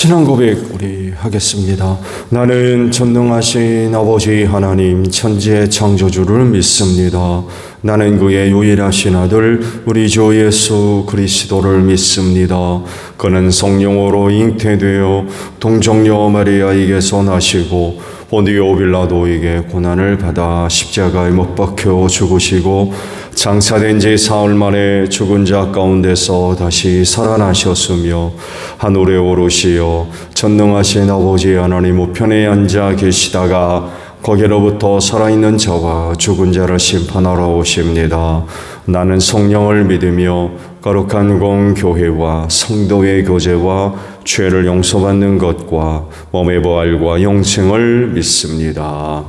신앙 고백 우리 하겠습니다. 나는 전능하신 아버지 하나님 천지의 창조주를 믿습니다. 나는 그의 유일하신 아들 우리 주 예수 그리스도를 믿습니다. 그는 성령으로 잉태되어 동정녀 마리아에게서 나시고 본디오 빌라도에게 고난을 받아 십자가에 못 박혀 죽으시고 장사된 지 사흘 만에 죽은 자 가운데서 다시 살아나셨으며 하늘에 오르시어 전능하신 아버지 하나님 우편에 앉아 계시다가 거기로부터 살아있는 자와 죽은 자를 심판하러 오십니다. 나는 성령을 믿으며 거룩한 공교회와 성도의 교제와 죄를 용서받는 것과 몸의 부활과 영생을 믿습니다.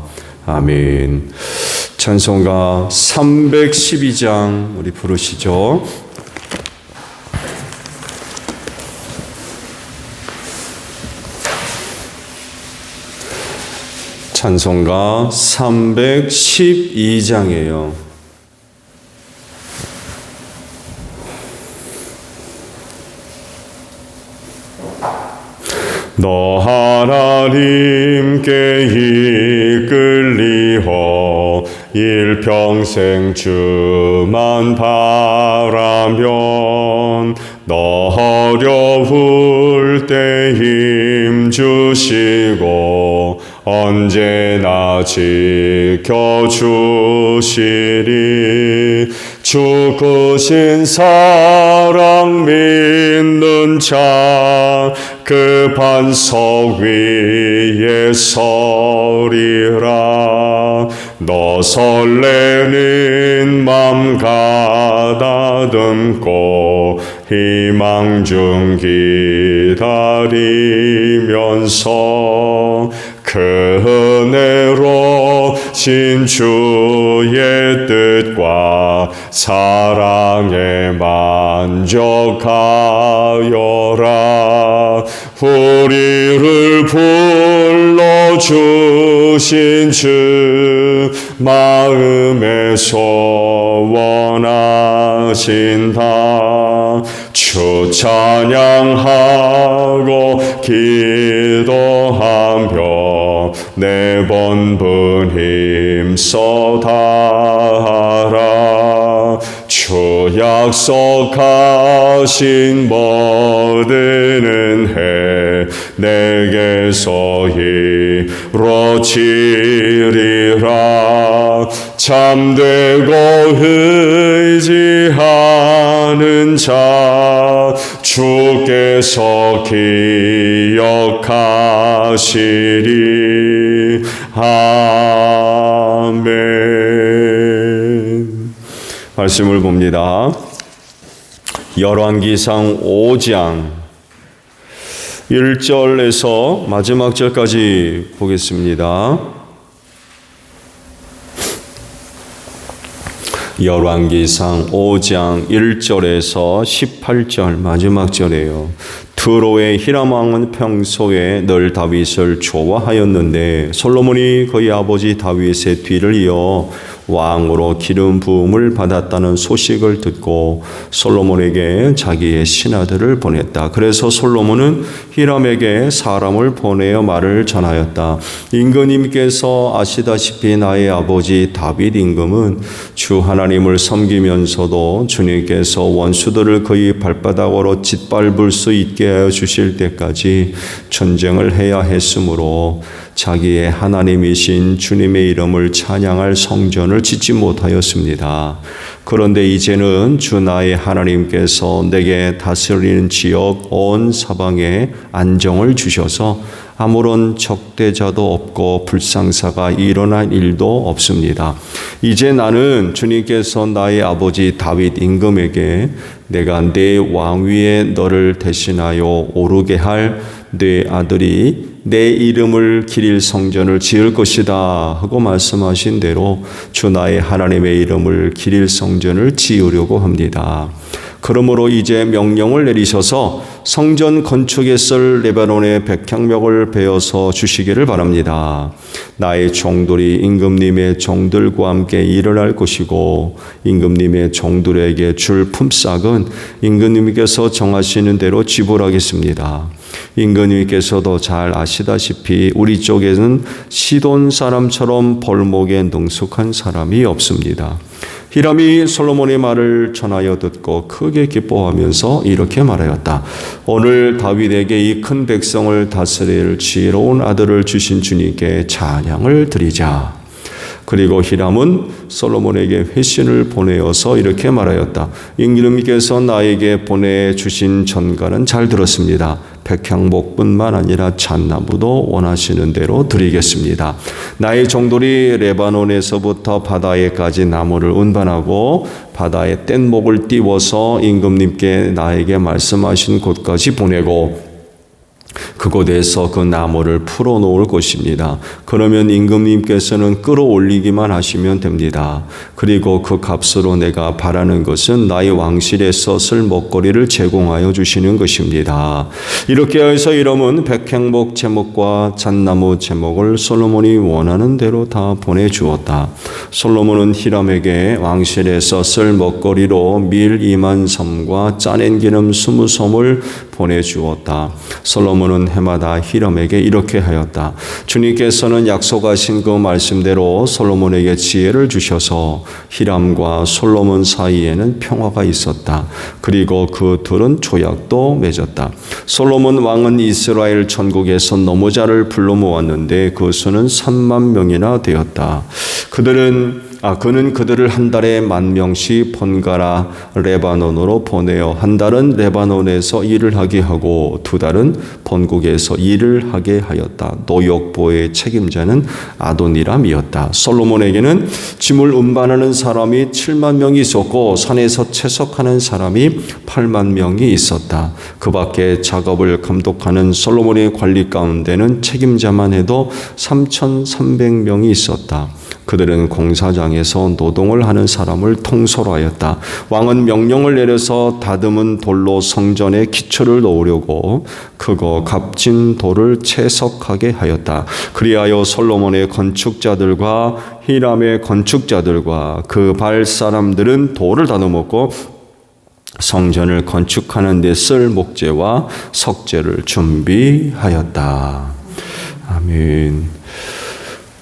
아멘. 찬송가 312장 우리 부르시죠. 찬송가 312장이에요. 너 하나님께 이끌리어 일평생 주만 바라면 너 어려울 때 힘 주시고 언제나 지켜주시리. 죽으신 사랑 믿는 자 그 반석 위에 서리라. 너 설레는 맘 가다듬고 희망 중 기다리면서 그 은혜로 신주의 뜻과 사랑에 만족하여라. 우리를 불러주신 주 마음에 소원하신다. 주 찬양하고 기도하며 네 번분 힘써 다하라. 주 약속하신 모든 은혜 내게서 이루어지리라. 참되고 의지하는 자 주께서 기억하시리. 아멘. 말씀을 봅니다. 열왕기상 5장 1절에서 마지막 절까지 보겠습니다. 열왕기상 5장 1절에서 18절 마지막 절이에요. 트로의 히람 왕은 평소에 늘 다윗을 좋아하였는데 솔로몬이 그의 아버지 다윗의 뒤를 이어 왕으로 기름 부음을 받았다는 소식을 듣고 솔로몬에게 자기의 신하들을 보냈다. 그래서 솔로몬은 히람에게 사람을 보내어 말을 전하였다. 임금님께서 아시다시피 나의 아버지 다윗 임금은 주 하나님을 섬기면서도 주님께서 원수들을 그의 발바닥으로 짓밟을 수 있게 하여 주실 때까지 전쟁을 해야 했으므로 자기의 하나님이신 주님의 이름을 찬양할 성전을 짓지 못하였습니다. 그런데 이제는 주 나의 하나님께서 내게 다스리는 지역 온 사방에 안정을 주셔서 아무런 적대자도 없고 불상사가 일어날 일도 없습니다. 이제 나는 주님께서 나의 아버지 다윗 임금에게 내가 내 왕위에 너를 대신하여 오르게 할 내 아들이 내 이름을 기릴 성전을 지을 것이다 하고 말씀하신 대로 주 나의 하나님의 이름을 기릴 성전을 지으려고 합니다. 그러므로 이제 명령을 내리셔서 성전 건축에 쓸 레바논의 백향목을 베어서 주시기를 바랍니다. 나의 종들이 임금님의 종들과 함께 일을 할 것이고 임금님의 종들에게 줄 품삯은 임금님께서 정하시는 대로 지불하겠습니다. 임금님께서도 잘 아시다시피 우리 쪽에는 시돈 사람처럼 벌목에 능숙한 사람이 없습니다. 히람이 솔로몬의 말을 전하여 듣고 크게 기뻐하면서 이렇게 말하였다. 오늘 다윗에게 이 큰 백성을 다스릴 지혜로운 아들을 주신 주님께 찬양을 드리자. 그리고 히람은 솔로몬에게 회신을 보내어서 이렇게 말하였다. 임금님께서 나에게 보내주신 전가는 잘 들었습니다. 백향목뿐만 아니라 잣나무도 원하시는 대로 드리겠습니다. 나의 종들이 레바논에서부터 바다에까지 나무를 운반하고 바다에 뗏목을 띄워서 임금님께 나에게 말씀하신 곳까지 보내고 그곳에서 그 나무를 풀어놓을 것입니다. 그러면 임금님께서는 끌어올리기만 하시면 됩니다. 그리고 그 값으로 내가 바라는 것은 나의 왕실에서 쓸 먹거리를 제공하여 주시는 것입니다. 이렇게 해서 히람은 백향목 제목과 잣나무 제목을 솔로몬이 원하는 대로 다 보내주었다. 솔로몬은 히람에게 왕실에서 쓸 먹거리로 밀 2만 섬과 짜낸 기름 20섬을 보내주었다. 솔로몬은 해마다 히람에게 이렇게 하였다. 주님께서는 약속하신 그 말씀대로 솔로몬에게 지혜를 주셔서 히람과 솔로몬 사이에는 평화가 있었다. 그리고 그 둘은 조약도 맺었다. 솔로몬 왕은 이스라엘 전국에서 노무자를 불러 모았는데 그 수는 3만 명이나 되었다. 그는 그들을 한 달에 10,000명씩 번갈아 레바논으로 보내어 한 달은 레바논에서 일을 하게 하고 2달은 본국에서 일을 하게 하였다. 노역보의 책임자는 아도니람이었다. 솔로몬에게는 짐을 운반하는 사람이 7만 명이 있었고 산에서 채석하는 사람이 8만 명이 있었다. 그 밖에 작업을 감독하는 솔로몬의 관리 가운데는 책임자만 해도 3,300명이 있었다. 그들은 공사장에서 노동을 하는 사람을 통솔하였다. 왕은 명령을 내려서 다듬은 돌로 성전에 기초를 놓으려고 크고 값진 돌을 채석하게 하였다. 그리하여 솔로몬의 건축자들과 히람의 건축자들과 그 발 사람들은 돌을 다듬었고 성전을 건축하는 데 쓸 목재와 석재를 준비하였다. 아멘.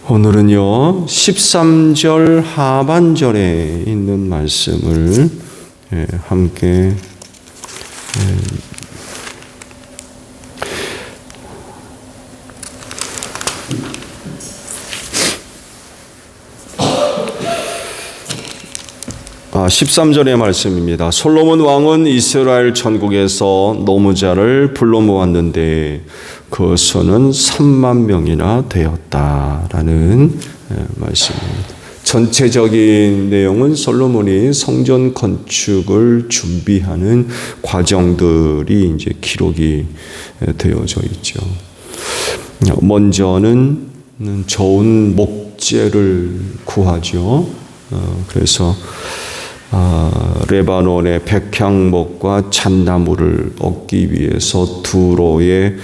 오늘은요 13절 하반절에 있는 말씀을 함께 13절의 말씀입니다. 솔로몬 왕은 이스라엘 전국에서 노무자를 불러 모았는데 그 수는 3만 명이나 되었다라는 말씀입니다. 전체적인 내용은 솔로몬이 성전 건축을 준비하는 과정들이 이제 기록이 되어져 있죠. 먼저는 좋은 목재를 구하죠. 그래서 레바논의 백향목과 잣나무를 얻기 위해서 두로의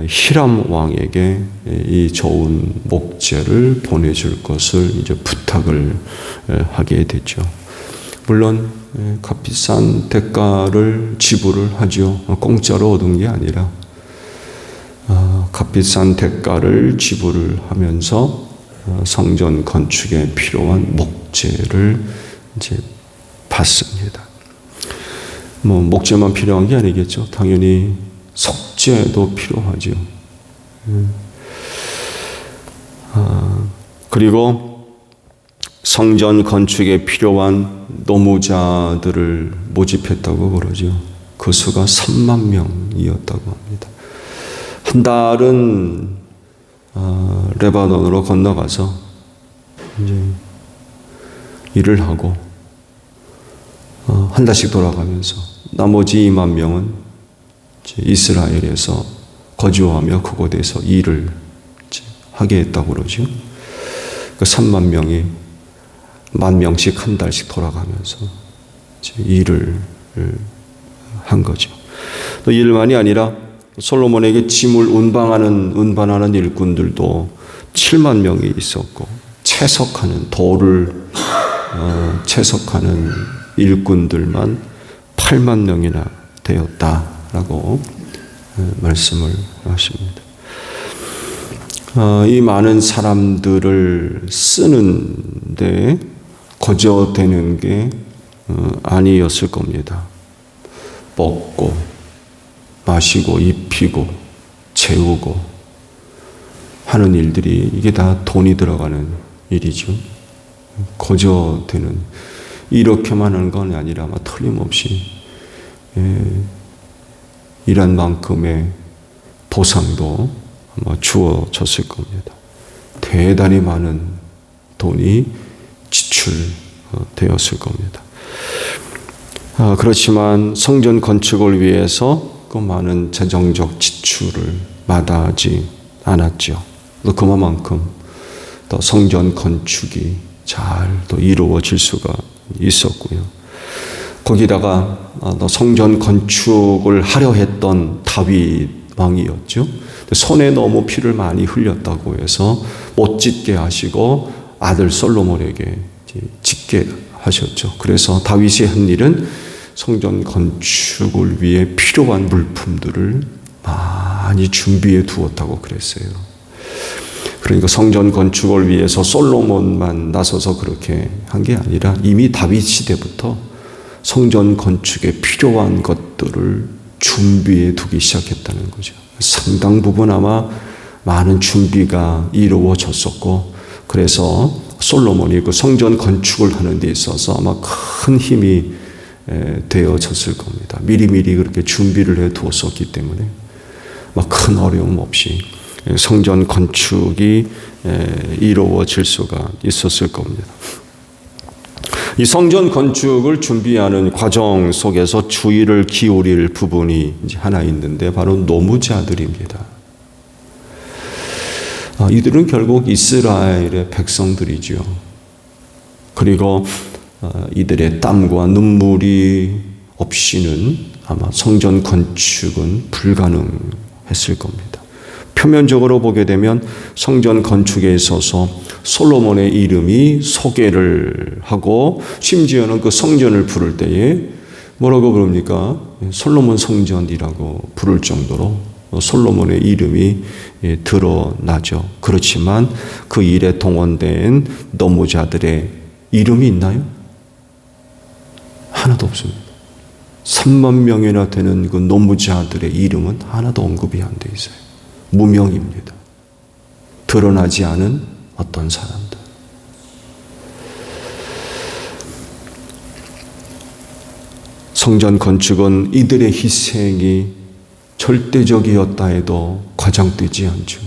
히람 왕에게 이 좋은 목재를 보내줄 것을 이제 부탁을 하게 되죠. 물론 값비싼 대가를 지불을 하죠. 공짜로 얻은 게 아니라 값비싼 대가를 지불을 하면서 성전 건축에 필요한 목재를 이제 받습니다. 목재만 필요한 게 아니겠죠. 당연히 석재도 필요하죠. 그리고 성전 건축에 필요한 노무자들을 모집했다고 그러죠. 그 수가 3만 명이었다고 합니다. 한 달은 레바논으로 건너가서 이제 일을 하고 한 달씩 돌아가면서 나머지 2만 명은 이스라엘에서 거주하며 그곳에서 일을 하게 했다고 그러죠. 그 3만 명이 10,000명씩 한 달씩 돌아가면서 일을 한 거죠. 또 일만이 아니라 솔로몬에게 짐을 운반하는 일꾼들도 7만 명이 있었고 채석하는 돌을 채석하는 일꾼들만 8만 명이나 되었다라고 말씀을 하십니다. 이 많은 사람들을 쓰는데 거저되는 게 아니었을 겁니다. 먹고 마시고 입히고 재우고 하는 일들이 이게 다 돈이 들어가는 일이죠. 거저되는 이렇게만 하는 건 아니라 아마 틀림없이 일한 만큼의 보상도 아마 주어졌을 겁니다. 대단히 많은 돈이 지출되었을 겁니다. 그렇지만 성전 건축을 위해서 그 많은 재정적 지출을 마다하지 않았죠. 그만큼 또 성전 건축이 잘 또 이루어질 수가 있었고요. 거기다가 또 성전 건축을 하려 했던 다윗 왕이었죠. 손에 너무 피를 많이 흘렸다고 해서 못 짓게 하시고 아들 솔로몬에게 짓게 하셨죠. 그래서 다윗이 한 일은 성전 건축을 위해 필요한 물품들을 많이 준비해 두었다고 그랬어요. 그러니까 성전 건축을 위해서 솔로몬만 나서서 그렇게 한 게 아니라 이미 다윗 시대부터 성전 건축에 필요한 것들을 준비해 두기 시작했다는 거죠. 상당 부분 아마 많은 준비가 이루어졌었고, 그래서 솔로몬이 그 성전 건축을 하는 데 있어서 아마 큰 힘이 되어졌을 겁니다. 미리미리 그렇게 준비를 해 두었었기 때문에 막 큰 어려움 없이 성전 건축이 이루어질 수가 있었을 겁니다. 이 성전 건축을 준비하는 과정 속에서 주의를 기울일 부분이 이제 하나 있는데 바로 노무자들입니다. 이들은 결국 이스라엘의 백성들이죠. 그리고 이들의 땀과 눈물이 없이는 아마 성전 건축은 불가능했을 겁니다. 표면적으로 보게 되면 성전 건축에 있어서 솔로몬의 이름이 소개를 하고, 심지어는 그 성전을 부를 때에 뭐라고 부릅니까? 솔로몬 성전이라고 부를 정도로 솔로몬의 이름이 드러나죠. 그렇지만 그 일에 동원된 노무자들의 이름이 있나요? 하나도 없습니다. 3만 명이나 되는 그 노무자들의 이름은 하나도 언급이 안 돼 있어요. 무명입니다. 드러나지 않은 어떤 사람들. 성전 건축은 이들의 희생이 절대적이었다 해도 과장되지 않죠.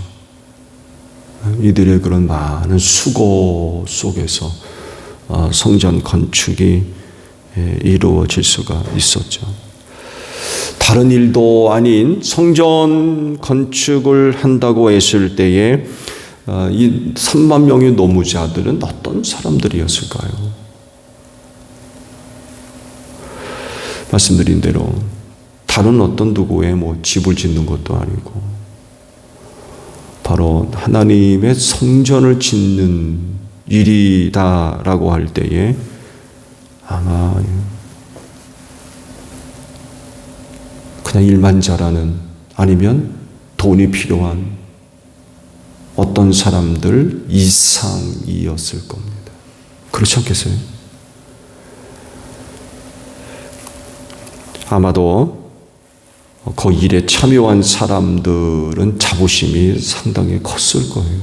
이들의 그런 많은 수고 속에서 성전 건축이 이루어질 수가 있었죠. 다른 일도 아닌 성전 건축을 한다고 했을 때에 이 3만 명의 노무자들은 어떤 사람들이었을까요? 말씀드린 대로 다른 어떤 누구의 집을 짓는 것도 아니고 바로 하나님의 성전을 짓는 일이다라고 할 때에 아마 그냥 일만 잘하는, 아니면 돈이 필요한 어떤 사람들 이상이었을 겁니다. 그렇지 않겠어요? 아마도 그 일에 참여한 사람들은 자부심이 상당히 컸을 거예요.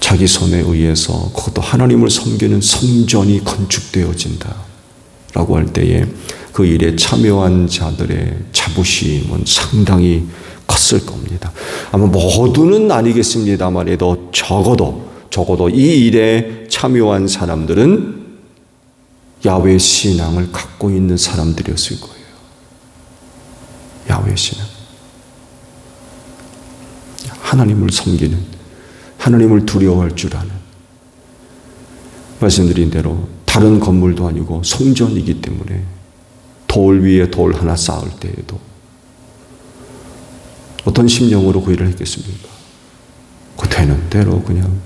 자기 손에 의해서 그것도 하나님을 섬기는 성전이 건축되어진다 라고 할 때에 그 일에 참여한 자들의 자부심은 상당히 컸을 겁니다. 아마 모두는 아니겠습니다만에도 적어도 이 일에 참여한 사람들은 야훼 신앙을 갖고 있는 사람들이었을 거예요. 야훼 신앙. 하나님을 섬기는, 하나님을 두려워할 줄 아는. 말씀드린 대로 다른 건물도 아니고 성전이기 때문에 돌 위에 돌 하나 쌓을 때에도 어떤 심령으로 그 일을 했겠습니까? 그 되는 대로 그냥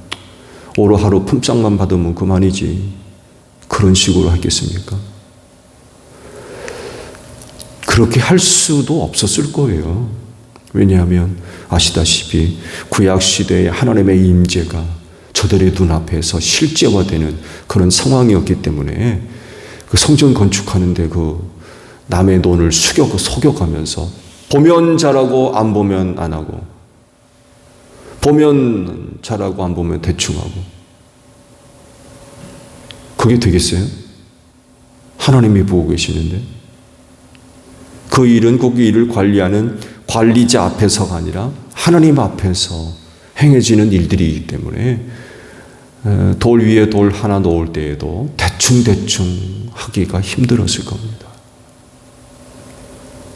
오로 하루 품삯만 받으면 그만이지. 그런 식으로 하겠습니까? 그렇게 할 수도 없었을 거예요. 왜냐하면 아시다시피 구약시대에 하나님의 임재가 저들의 눈앞에서 실제화되는 그런 상황이었기 때문에 그 성전 건축하는데 그 남의 돈을 속여가면서 보면 잘하고 안 보면 안 하고, 보면 잘하고 안 보면 대충 하고, 그게 되겠어요? 하나님이 보고 계시는데 그 일은 그 일을 관리하는 관리자 앞에서가 아니라 하나님 앞에서 행해지는 일들이기 때문에 돌 위에 돌 하나 놓을 때에도 대충 하기가 힘들었을 겁니다.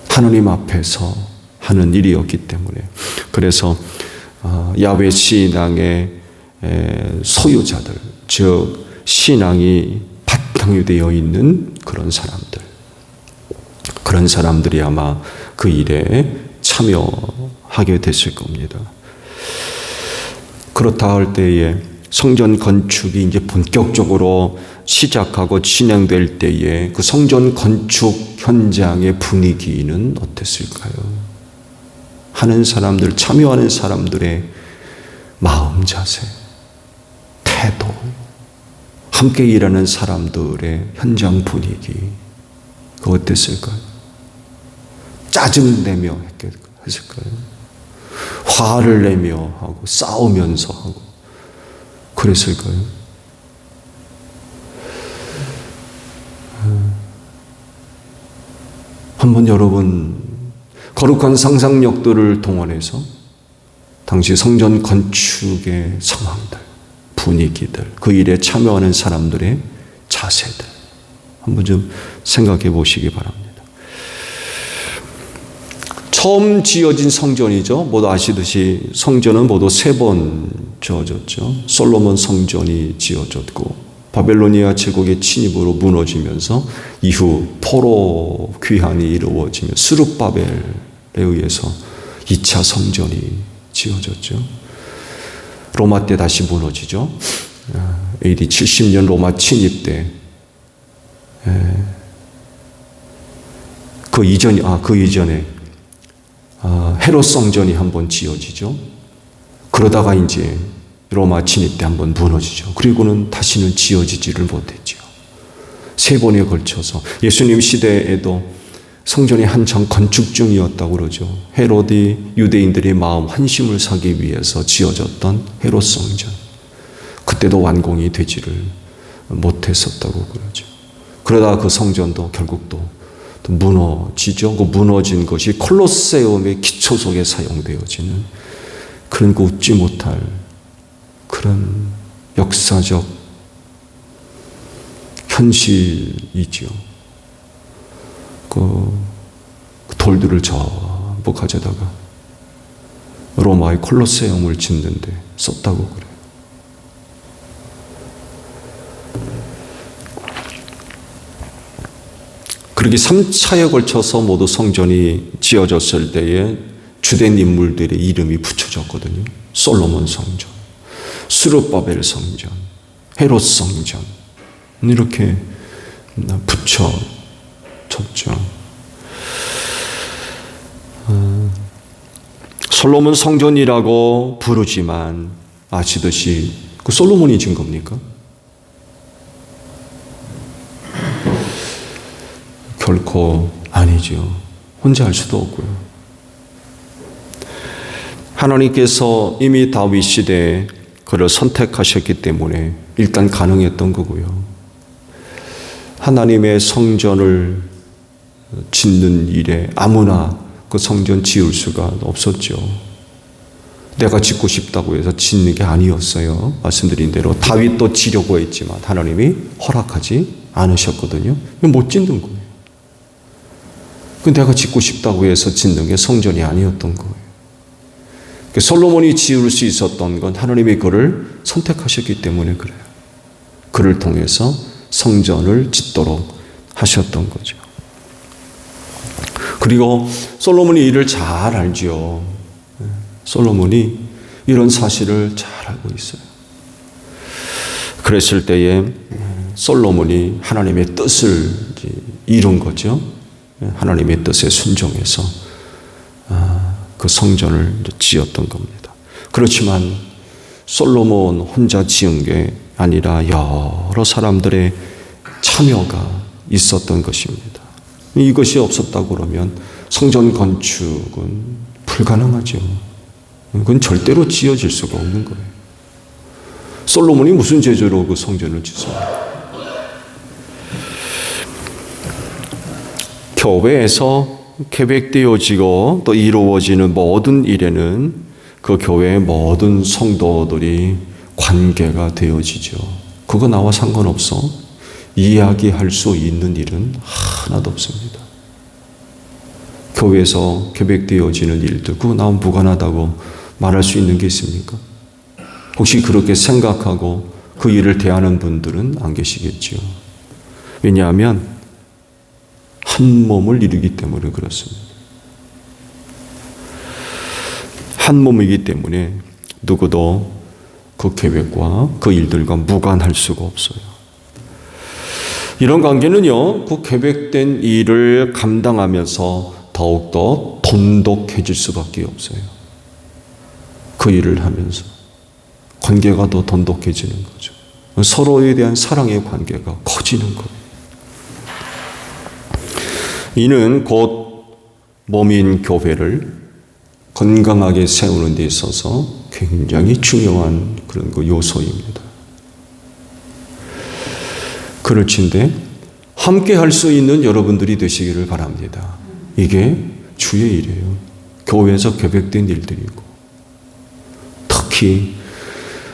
하나님 앞에서 하는 일이었기 때문에. 그래서 야훼 신앙의 소유자들, 즉 신앙이 바탕이 되어 있는 그런 사람들이 아마 그 일에 참여하게 됐을 겁니다. 그렇다 할 때에 성전 건축이 이제 본격적으로 시작하고 진행될 때에 그 성전 건축 현장의 분위기는 어땠을까요? 하는 사람들, 참여하는 사람들의 마음 자세, 태도, 함께 일하는 사람들의 현장 분위기, 그 어땠을까요? 짜증내며 했을까요? 화를 내며 하고 싸우면서 하고 그랬을까요? 한번 여러분 거룩한 상상력들을 동원해서 당시 성전 건축의 상황들, 분위기들, 그 일에 참여하는 사람들의 자세들 한번 좀 생각해 보시기 바랍니다. 처음 지어진 성전이죠. 모두 아시듯이 성전은 모두 3번 지어졌죠. 솔로몬 성전이 지어졌고 바벨로니아 제국의 침입으로 무너지면서 이후 포로 귀환이 이루어지며 스룹바벨에 의해서 2차 성전이 지어졌죠. 로마 때 다시 무너지죠. AD 70년 로마 침입 때 그 이전에 헤롯 성전이 한번 지어지죠. 그러다가 이제 로마 침입 때 한번 무너지죠. 그리고는 다시는 지어지지를 못했죠. 3번에 걸쳐서 예수님 시대에도 성전이 한창 건축 중이었다고 그러죠. 헤롯이 유대인들의 마음 환심을 사기 위해서 지어졌던 헤롯 성전. 그때도 완공이 되지를 못했었다고 그러죠. 그러다가 그 성전도 결국 또 무너지죠. 그 무너진 것이 콜로세움의 기초 속에 사용되어지는 그런 거 웃지 못할 그런 역사적 현실이지요. 그 돌들을 전부 가져다가 로마의 콜로세움을 짓는데 썼다고 그래요. 그렇게 3차에 걸쳐서 모두 성전이 지어졌을 때에 주된 인물들의 이름이 붙여졌거든요. 솔로몬 성전, 스룹바벨 성전, 헤롯 성전 이렇게 붙여졌죠. 솔로몬 성전이라고 부르지만 아시듯이 그 솔로몬이 지은 겁니까? 결코 아니죠. 혼자 할 수도 없고요. 하나님께서 이미 다윗 시대에 그를 선택하셨기 때문에 일단 가능했던 거고요. 하나님의 성전을 짓는 일에 아무나 그 성전 지을 수가 없었죠. 내가 짓고 싶다고 해서 짓는 게 아니었어요. 말씀드린 대로 다윗도 지려고 했지만 하나님이 허락하지 않으셨거든요. 못 짓는 거예요. 내가 짓고 싶다고 해서 짓는 게 성전이 아니었던 거예요. 솔로몬이 지을 수 있었던 건 하나님이 그를 선택하셨기 때문에 그래요. 그를 통해서 성전을 짓도록 하셨던 거죠. 그리고 솔로몬이 이를 잘 알죠. 솔로몬이 이런 사실을 잘 알고 있어요. 그랬을 때에 솔로몬이 하나님의 뜻을 이룬 거죠. 하나님의 뜻에 순종해서 그 성전을 지었던 겁니다. 그렇지만 솔로몬 혼자 지은 게 아니라 여러 사람들의 참여가 있었던 것입니다. 이것이 없었다고 그러면 성전 건축은 불가능하죠. 그건 절대로 지어질 수가 없는 거예요. 솔로몬이 무슨 재주로 그 성전을 짓습니까? 교회에서 계획되어지고 또 이루어지는 모든 일에는 그 교회의 모든 성도들이 관계가 되어지죠. 그거 나와 상관없어. 이야기할 수 있는 일은 하나도 없습니다. 교회에서 계획되어지는 일들, 그거 나와 무관하다고 말할 수 있는 게 있습니까? 혹시 그렇게 생각하고 그 일을 대하는 분들은 안 계시겠죠. 왜냐하면 한 몸을 이루기 때문에 그렇습니다. 한 몸이기 때문에 누구도 그 계획과 그 일들과 무관할 수가 없어요. 이런 관계는요, 그 계획된 일을 감당하면서 더욱더 돈독해질 수밖에 없어요. 그 일을 하면서 관계가 더 돈독해지는 거죠. 서로에 대한 사랑의 관계가 커지는 거예요. 이는 곧 몸인 교회를 건강하게 세우는 데 있어서 굉장히 중요한 그런 그 요소입니다. 그렇지인데 함께 할 수 있는 여러분들이 되시기를 바랍니다. 이게 주의 일이에요. 교회에서 계획된 일들이고, 특히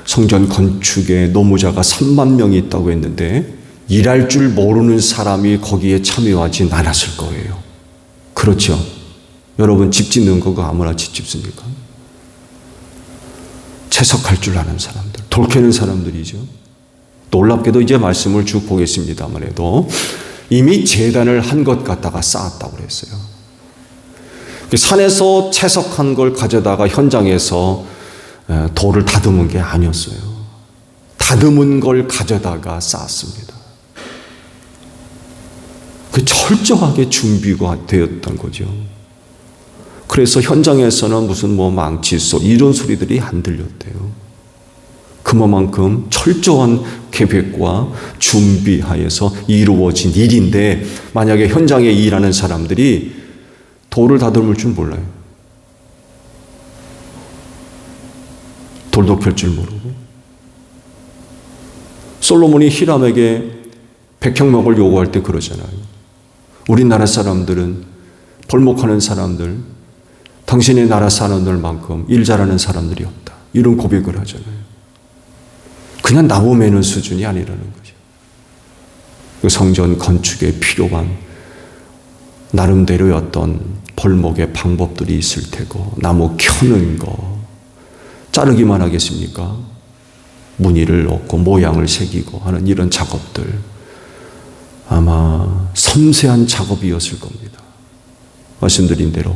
성전 건축에 노무자가 3만 명이 있다고 했는데 일할 줄 모르는 사람이 거기에 참여하진 않았을 거예요. 그렇죠? 여러분 집 짓는 거 아무나 집 짓습니까? 채석할 줄 아는 사람들, 돌 캐는 사람들이죠. 놀랍게도 이제 말씀을 쭉 보겠습니다만 해도 이미 제단을 한 것 갖다가 쌓았다고 그랬어요. 산에서 채석한 걸 가져다가 현장에서 돌을 다듬은 게 아니었어요. 다듬은 걸 가져다가 쌓았습니다. 그 철저하게 준비가 되었던 거죠. 그래서 현장에서는 무슨 망치소 이런 소리들이 안 들렸대요. 그만큼 철저한 계획과 준비하에서 이루어진 일인데, 만약에 현장에 일하는 사람들이 돌을 다듬을 줄 몰라요. 돌도 켤 줄 모르고. 솔로몬이 히람에게 백향목을 요구할 때 그러잖아요. 우리나라 사람들은 벌목하는 사람들, 당신의 나라 사람들만큼 일 잘하는 사람들이 없다. 이런 고백을 하잖아요. 그냥 나무 매는 수준이 아니라는 거죠. 그 성전 건축에 필요한 나름대로의 어떤 벌목의 방법들이 있을 테고, 나무 켜는 거, 자르기만 하겠습니까? 무늬를 얻고 모양을 새기고 하는 이런 작업들, 아마 섬세한 작업이었을 겁니다. 말씀드린 대로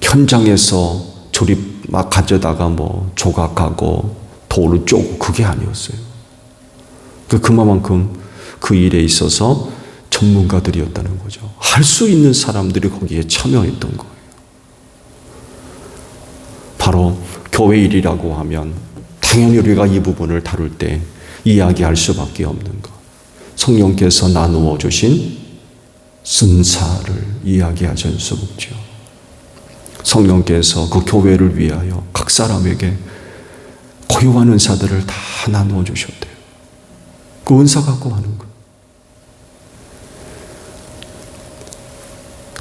현장에서 조립 막 가져다가 조각하고 돌을 쪼고 그게 아니었어요. 그만큼 그 일에 있어서 전문가들이었다는 거죠. 할 수 있는 사람들이 거기에 참여했던 거예요. 바로 교회 일이라고 하면 당연히 우리가 이 부분을 다룰 때 이야기할 수밖에 없는 것. 성령께서 나누어 주신 은사를 이야기하지 않을 수 없죠. 성령께서 그 교회를 위하여 각 사람에게 고유한 은사들을 다 나누어 주셨대요. 그 은사 갖고 하는 것.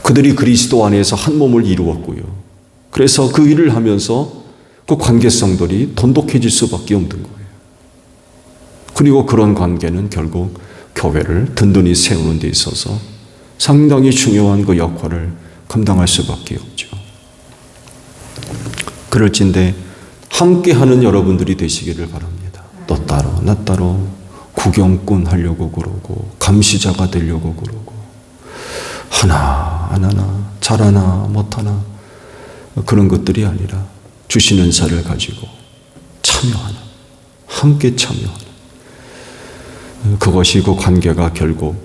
그들이 그리스도 안에서 한 몸을 이루었고요. 그래서 그 일을 하면서 그 관계성들이 돈독해질 수밖에 없는 거예요. 그리고 그런 관계는 결국 교회를 든든히 세우는 데 있어서 상당히 중요한 그 역할을 감당할 수밖에 없죠. 그럴진데 함께하는 여러분들이 되시기를 바랍니다. 너 따로 나 따로 구경꾼 하려고 그러고 감시자가 되려고 그러고 하나 안 하나 잘하나 못하나 그런 것들이 아니라 주신 은사를 가지고 참여하는, 함께 참여하는 그것이 그 관계가 결국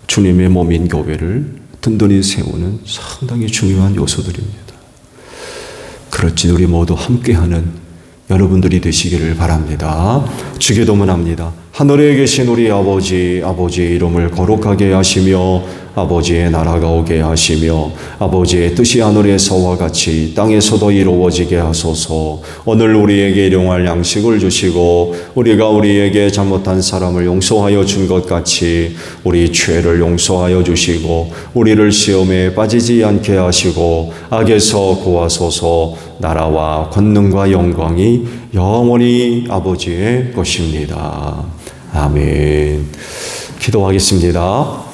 주님의 몸인 교회를 든든히 세우는 상당히 중요한 요소들입니다. 그렇지 우리 모두 함께하는 여러분들이 되시기를 바랍니다. 주기도문합니다. 하늘에 계신 우리 아버지, 아버지의 이름을 거룩하게 하시며 아버지의 나라가 오게 하시며 아버지의 뜻이 하늘에서와 같이 땅에서도 이루어지게 하소서. 오늘 우리에게 일용할 양식을 주시고 우리가 우리에게 잘못한 사람을 용서하여 준 것 같이 우리 죄를 용서하여 주시고 우리를 시험에 빠지지 않게 하시고 악에서 구하소서. 나라와 권능과 영광이 영원히 아버지의 것입니다. 아멘. 기도하겠습니다.